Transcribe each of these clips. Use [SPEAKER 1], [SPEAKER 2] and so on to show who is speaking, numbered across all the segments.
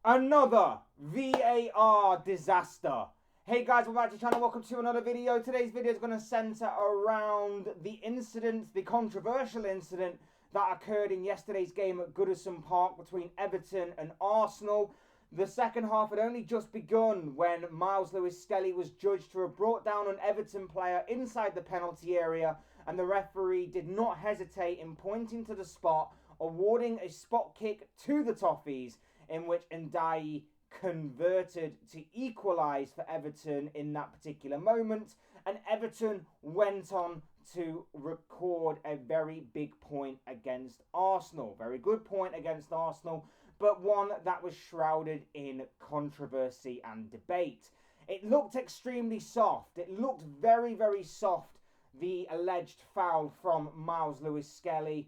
[SPEAKER 1] Another VAR disaster. Hey guys, welcome back to the channel. Welcome to another video. Today's video is going to center around the controversial incident that occurred in yesterday's game at Goodison Park between Everton and Arsenal. The second half had only just begun when Myles Lewis Skelly was judged to have brought down an Everton player inside the penalty area, and the referee did not hesitate in pointing to the spot, awarding a spot kick to the Toffees, in which Ndiaye converted to equalise for Everton in that particular moment. And Everton went on to record a very big point against Arsenal. Very good point against Arsenal, but one that was shrouded in controversy and debate. It looked extremely soft. It looked very, very soft, the alleged foul from Myles Lewis Skelly.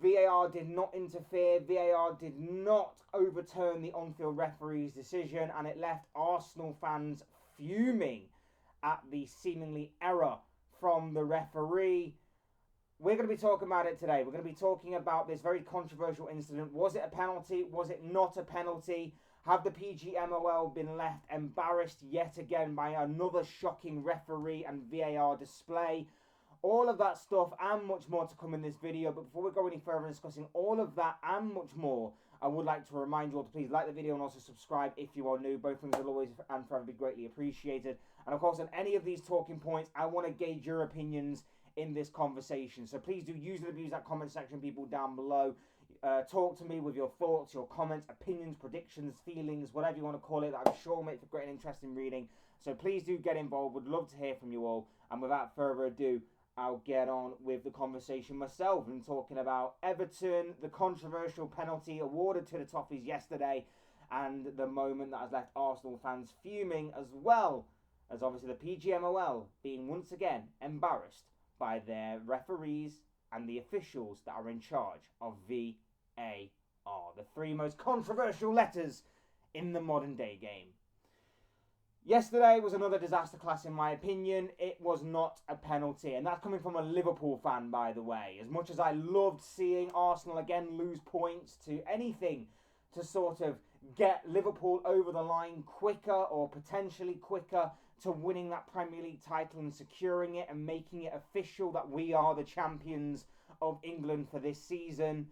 [SPEAKER 1] VAR did not interfere. VAR did not overturn the on-field referee's decision, and it left Arsenal fans fuming at the seemingly error from the referee. We're going to be talking about it today. We're going to be talking about this very controversial incident. Was it a penalty? Was it not a penalty? Have the PGMOL been left embarrassed yet again by another shocking referee and VAR display? All of that stuff and much more to come in this video. But before we go any further in discussing all of that and much more, I would like to remind you all to please like the video and also subscribe if you are new. Both things will always and forever be greatly appreciated. And of course, on any of these talking points, I want to gauge your opinions in this conversation. So please do use and abuse that comment section, people down below. Talk to me with your thoughts, your comments, opinions, predictions, feelings, whatever you want to call it. That I'm sure will make for great and interesting reading. So please do get involved. Would love to hear from you all. And without further ado, I'll get on with the conversation myself and talking about Everton, the controversial penalty awarded to the Toffees yesterday, and the moment that has left Arsenal fans fuming, as well as obviously the PGMOL being once again embarrassed by their referees and the officials that are in charge of VAR, the three most controversial letters in the modern day game. Yesterday was another disaster class in my opinion. It was not a penalty, and that's coming from a Liverpool fan, by the way. As much as I loved seeing Arsenal again lose points to anything to sort of get Liverpool over the line quicker or potentially quicker to winning that Premier League title and securing it and making it official that we are the champions of England for this season,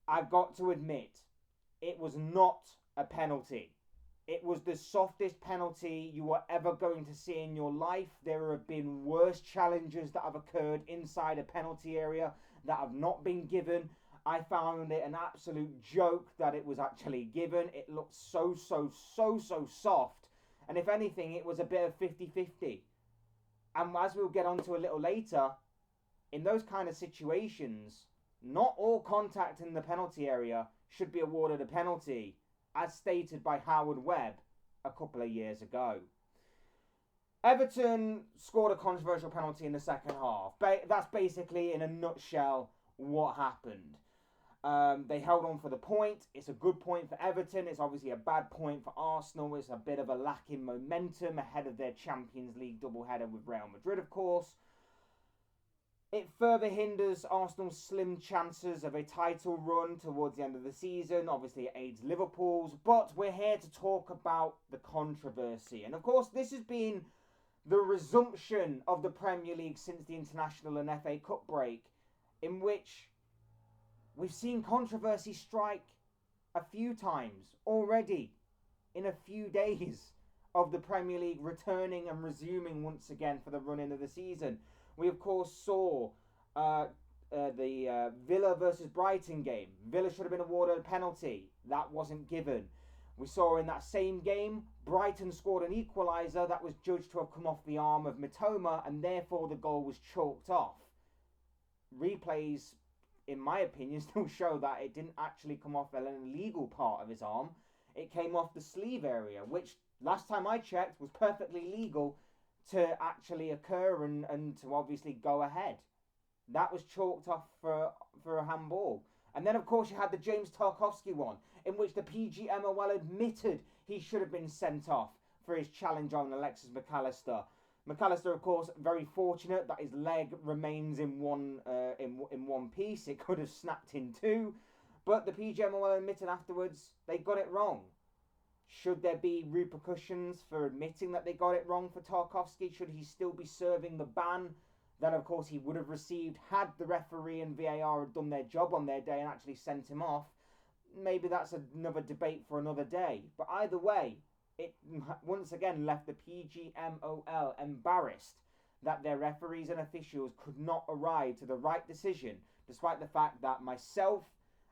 [SPEAKER 1] I've got to admit, it was not a penalty. It was the softest penalty you are ever going to see in your life. There have been worse challenges that have occurred inside a penalty area that have not been given. I found it an absolute joke that it was actually given. It looked so soft. And if anything, it was a bit of 50-50. And as we'll get onto a little later, in those kind of situations, not all contact in the penalty area should be awarded a penalty, as stated by Howard Webb a couple of years ago. Everton scored a controversial penalty in the second half. That's basically, in a nutshell, what happened. They held on for the point. It's a good point for Everton. It's obviously a bad point for Arsenal. It's a bit of a lack in momentum ahead of their Champions League doubleheader with Real Madrid, of course. It further hinders Arsenal's slim chances of a title run towards the end of the season. Obviously, it aids Liverpool's. But we're here to talk about the controversy. And of course, this has been the resumption of the Premier League since the International and FA Cup break, in which we've seen controversy strike a few times already in a few days of the Premier League returning and resuming once again for the run-in of the season. We, of course, saw the Villa versus Brighton game. Villa should have been awarded a penalty. That wasn't given. We saw in that same game, Brighton scored an equaliser that was judged to have come off the arm of Mitoma, and therefore the goal was chalked off. Replays, in my opinion, still show that it didn't actually come off an illegal part of his arm. It came off the sleeve area, which, last time I checked, was perfectly legal to actually occur and to obviously go ahead. That was chalked off for a handball. And then, of course, you had the James Tarkowski one, in which the PGMOL admitted he should have been sent off for his challenge on Alexis McAllister. McAllister, of course, very fortunate that his leg remains in one piece. It could have snapped in two. But the PGMOL admitted afterwards they got it wrong. Should there be repercussions for admitting that they got it wrong for Tarkowski? Should he still be serving the ban that, of course, he would have received had the referee and VAR had done their job on their day and actually sent him off? Maybe that's another debate for another day. But either way, it once again left the PGMOL embarrassed that their referees and officials could not arrive to the right decision, despite the fact that myself,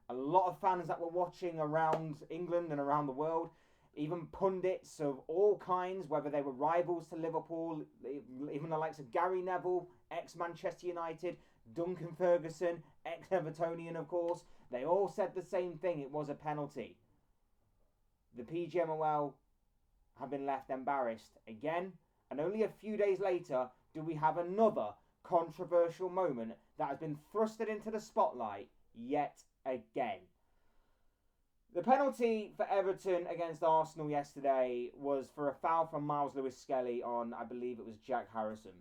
[SPEAKER 1] a lot of fans that were watching around England and around the world, even pundits of all kinds, whether they were rivals to Liverpool, even the likes of Gary Neville, ex-Manchester United, Duncan Ferguson, ex-Evertonian, of course, they all said the same thing: it was a penalty. The PGMOL have been left embarrassed again, and only a few days later do we have another controversial moment that has been thrusted into the spotlight yet again. The penalty for Everton against Arsenal yesterday was for a foul from Myles Lewis Skelly on, I believe it was Jack Harrison.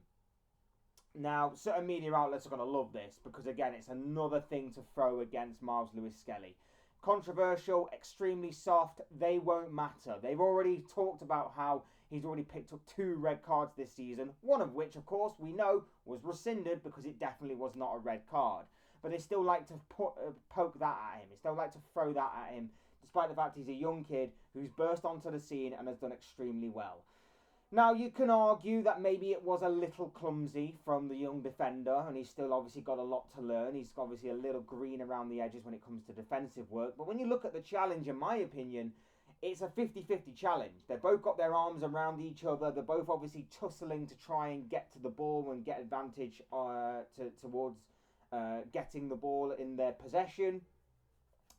[SPEAKER 1] Now, certain media outlets are going to love this because, again, it's another thing to throw against Myles Lewis Skelly. Controversial, extremely soft, they won't matter. They've already talked about how he's already picked up 2 red cards this season, one of which, of course, we know was rescinded because it definitely was not a red card. But they still like to poke that at him. They still like to throw that at him, despite the fact he's a young kid who's burst onto the scene and has done extremely well. Now, you can argue that maybe it was a little clumsy from the young defender, and he's still obviously got a lot to learn. He's obviously a little green around the edges when it comes to defensive work. But when you look at the challenge, in my opinion, it's a 50-50 challenge. They've both got their arms around each other. They're both obviously tussling to try and get to the ball and get advantage towards getting the ball in their possession.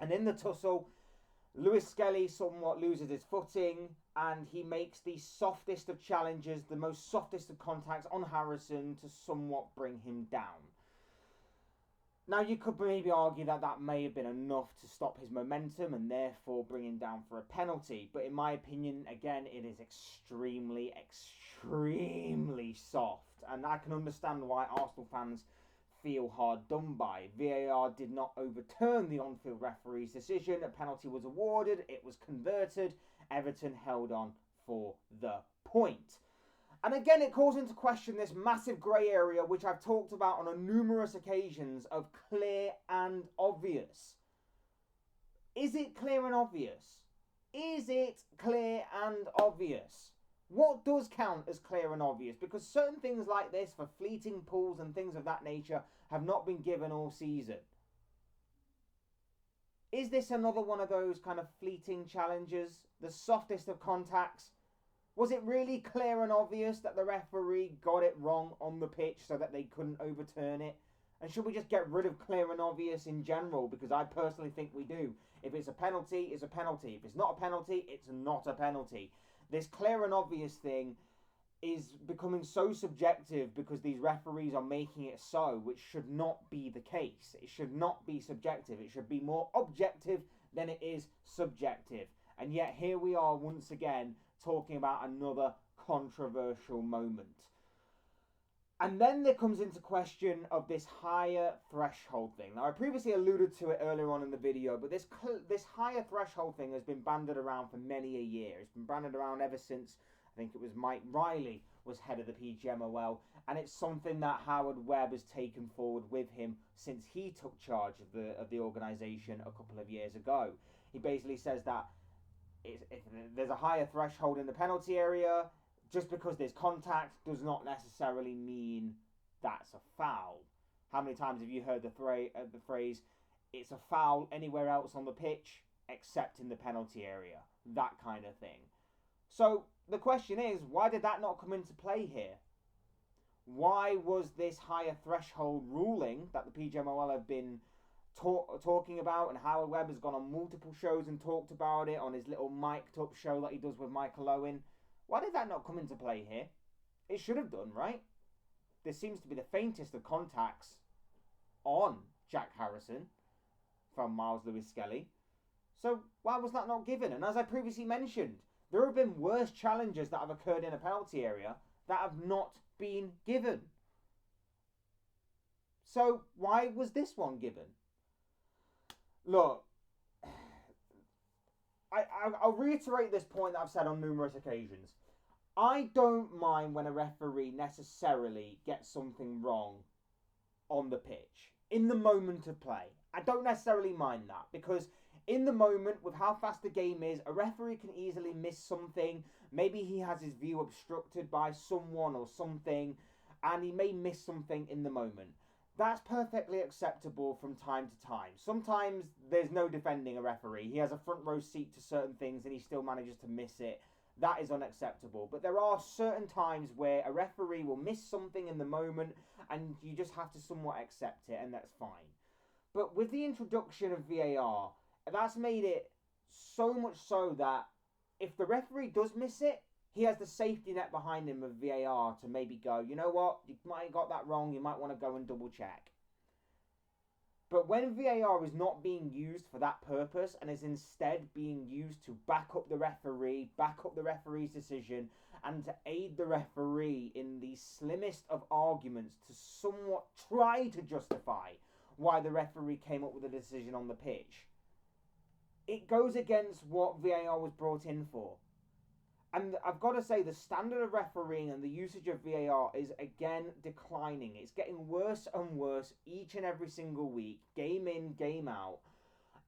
[SPEAKER 1] And in the tussle, Lewis Skelly somewhat loses his footing, and he makes the softest of challenges, the most softest of contacts on Harrison to somewhat bring him down. Now, you could maybe argue that that may have been enough to stop his momentum and therefore bring him down for a penalty. But in my opinion, again, it is extremely, extremely soft. And I can understand why Arsenal fans feel hard done by. VAR did not overturn the on-field referee's decision. A penalty was awarded. It was converted. Everton held on for the point. And again, it calls into question this massive grey area, which I've talked about on numerous occasions, of clear and obvious. Is it clear and obvious? Is it clear and obvious? What does count as clear and obvious? Because certain things like this, for fleeting pulls and things of that nature, have not been given all season. Is this another one of those kind of fleeting challenges? The softest of contacts? Was it really clear and obvious that the referee got it wrong on the pitch so that they couldn't overturn it? And should we just get rid of clear and obvious in general? Because I personally think we do. If it's a penalty, it's a penalty. If it's not a penalty, it's not a penalty. This clear and obvious thing is becoming so subjective because these referees are making it so, which should not be the case. It should not be subjective. It should be more objective than it is subjective. And yet here we are once again talking about another controversial moment. And then there comes into question of this higher threshold thing. Now, I previously alluded to it earlier on in the video, but this higher threshold thing has been banded around for many a year. It's been banded around ever since, I think it was Mike Riley was head of the PGMOL, and it's something that Howard Webb has taken forward with him since he took charge of the organisation a couple of years ago. He basically says that if there's a higher threshold in the penalty area, just because there's contact does not necessarily mean that's a foul. How many times have you heard the phrase, it's a foul anywhere else on the pitch except in the penalty area? That kind of thing. So the question is, why did that not come into play here? Why was this higher threshold ruling that the PGMOL have been talking about, and Howard Webb has gone on multiple shows and talked about it on his little mic'd up show that he does with Michael Owen? Why did that not come into play here? It should have done, right? There seems to be the faintest of contacts on Jack Harrison from Myles Lewis Skelly. So why was that not given? And as I previously mentioned, there have been worse challenges that have occurred in a penalty area that have not been given. So why was this one given? Look, I'll reiterate this point that I've said on numerous occasions. I don't mind when a referee necessarily gets something wrong on the pitch in the moment of play. I don't necessarily mind that, because in the moment, with how fast the game is, a referee can easily miss something. Maybe he has his view obstructed by someone or something, and he may miss something in the moment. That's perfectly acceptable from time to time. Sometimes there's no defending a referee. He has a front row seat to certain things and he still manages to miss it. That is unacceptable. But there are certain times where a referee will miss something in the moment and you just have to somewhat accept it, and that's fine. But with the introduction of VAR, that's made it so much so that if the referee does miss it, he has the safety net behind him of VAR to maybe go, you know what, you might have got that wrong, you might want to go and double check. But when VAR is not being used for that purpose and is instead being used to back up the referee's decision, and to aid the referee in the slimmest of arguments to somewhat try to justify why the referee came up with a decision on the pitch, it goes against what VAR was brought in for. And I've got to say, the standard of refereeing and the usage of VAR is again declining. It's getting worse and worse each and every single week, game in, game out.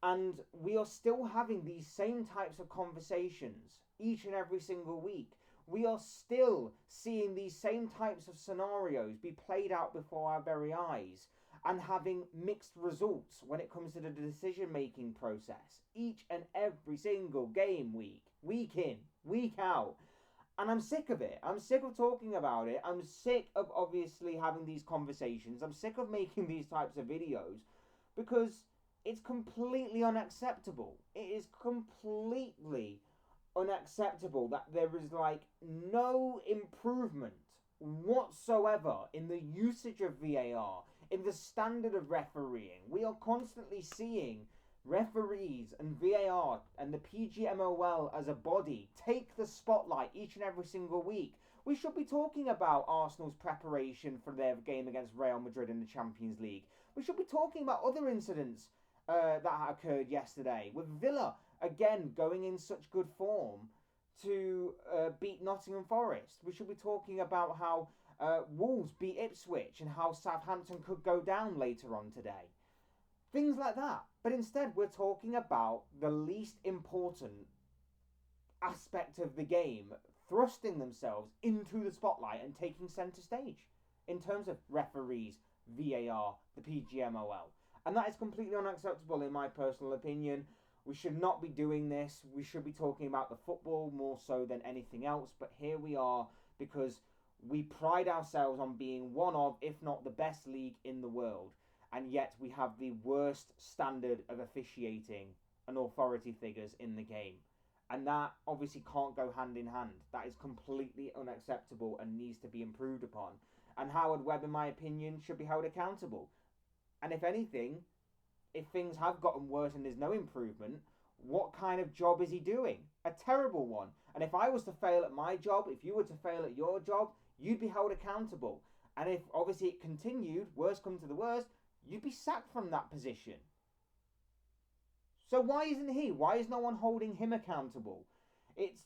[SPEAKER 1] And we are still having these same types of conversations each and every single week. We are still seeing these same types of scenarios be played out before our very eyes, and having mixed results when it comes to the decision-making process each and every single game week, week in, week out. And I'm sick of it. I'm sick of talking about it. I'm sick of obviously having these conversations. I'm sick of making these types of videos, because it's completely unacceptable. It is completely unacceptable that there is like no improvement whatsoever in the usage of VAR, in the standard of refereeing. We are constantly seeing referees and VAR and the PGMOL as a body take the spotlight each and every single week. We should be talking about Arsenal's preparation for their game against Real Madrid in the Champions League. We should be talking about other incidents that occurred yesterday, with Villa again going in such good form to beat Nottingham Forest. We should be talking about how Wolves beat Ipswich and how Southampton could go down later on today. Things like that. But instead we're talking about the least important aspect of the game thrusting themselves into the spotlight and taking centre stage in terms of referees, VAR, the PGMOL. And that is completely unacceptable in my personal opinion. We should not be doing this. We should be talking about the football more so than anything else. But here we are, because we pride ourselves on being one of, if not the best league in the world. And yet we have the worst standard of officiating and authority figures in the game. And that obviously can't go hand in hand. That is completely unacceptable and needs to be improved upon. And Howard Webb, in my opinion, should be held accountable. And if anything, if things have gotten worse and there's no improvement, what kind of job is he doing? A terrible one. And if I was to fail at my job, if you were to fail at your job, you'd be held accountable. And if obviously it continued, worst come to the worst, you'd be sacked from that position. So why isn't he? Why is no one holding him accountable? It's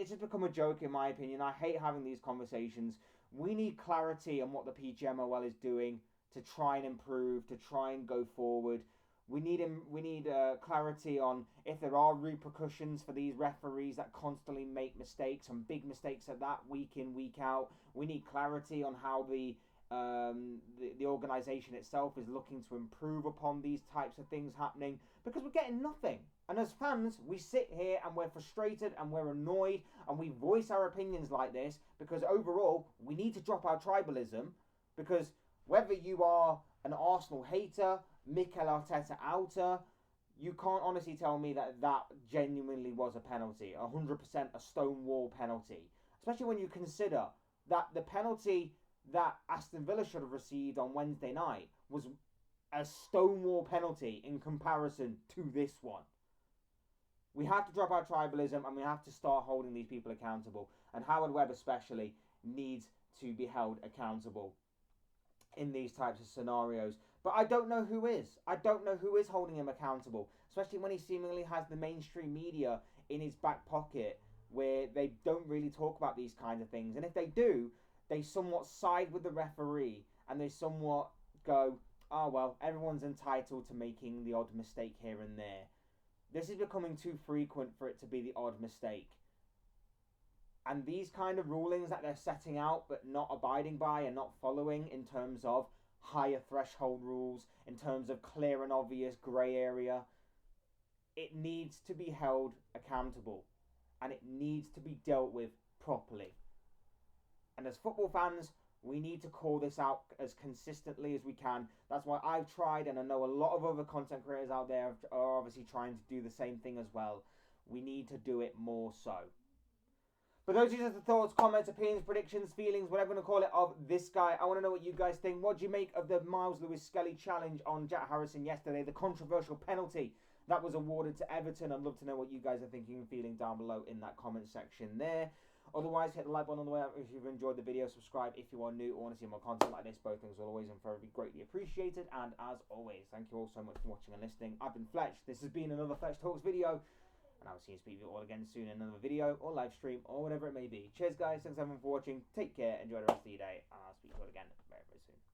[SPEAKER 1] just become a joke in my opinion. I hate having these conversations. We need clarity on what the PGMOL is doing to try and improve, to try and go forward. We need clarity on if there are repercussions for these referees that constantly make mistakes, and big mistakes at that, week in, week out. We need clarity on how the organisation itself is looking to improve upon these types of things happening, because we're getting nothing. And as fans, we sit here and we're frustrated and we're annoyed and we voice our opinions like this, because overall we need to drop our tribalism, because whether you are an Arsenal hater, Mikel Arteta outer, you can't honestly tell me that genuinely was a penalty, 100% a stonewall penalty. Especially when you consider that the penalty that Aston Villa should have received on Wednesday night was a stonewall penalty in comparison to this one. We have to drop our tribalism and we have to start holding these people accountable. And Howard Webb especially needs to be held accountable in these types of scenarios, But I don't know who is. I don't know who is holding him accountable, especially when he seemingly has the mainstream media in his back pocket where they don't really talk about these kinds of things. And if they do, they somewhat side with the referee and they somewhat go, oh, well, everyone's entitled to making the odd mistake here and there. This is becoming too frequent for it to be the odd mistake. And these kind of rulings that they're setting out but not abiding by and not following in terms of higher threshold rules, in terms of clear and obvious grey area, it needs to be held accountable and it needs to be dealt with properly. And as football fans, we need to call this out as consistently as we can. That's why I've tried, and I know a lot of other content creators out there are obviously trying to do the same thing as well. We need to do it more so. But those are just the thoughts, comments, opinions, predictions, feelings, whatever you want to call it, of this guy. I want to know what you guys think. What do you make of the Myles Lewis Skelly challenge on Jack Harrison yesterday? The controversial penalty that was awarded to Everton. I'd love to know what you guys are thinking and feeling down below in that comment section there. Otherwise, hit the like button on the way out if you've enjoyed the video. Subscribe if you are new or want to see more content like this. Both things will always and forever be greatly appreciated. And as always, thank you all so much for watching and listening. I've been Fletch. This has been another Fletch Talks video. And I will see you speak to you all again soon in another video or live stream or whatever it may be. Cheers, guys. Thanks everyone for watching. Take care. Enjoy the rest of your day. And I'll speak to you all again very, very soon.